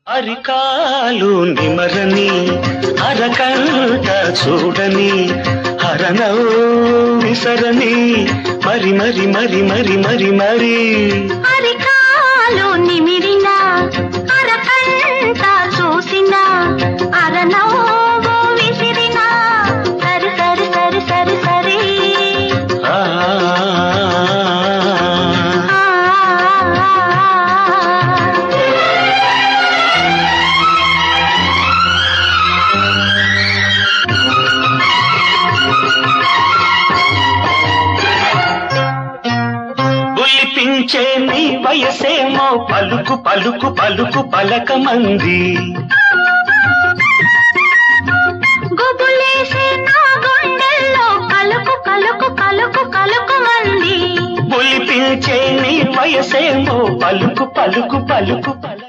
అరికాలు నిమరని అరకంట చూడని హరనౌ విసరని మరి మరి మరి మరి మరి మరి అరికాలు నిమిరిన అరకంట చూసిన అరనౌ విసిరిన సరి సరి సరి సరి సరి బులిపించే నీ వయసేమో పలుకు పలుకు పలుకు పలకమంది గుబులేసే నా గుండెల్లో కలుకు కలుకు కలుకు కలుకు మంది బులిపించే నీ వయసేమో పలుకు పలుకు పలుకు పలుకు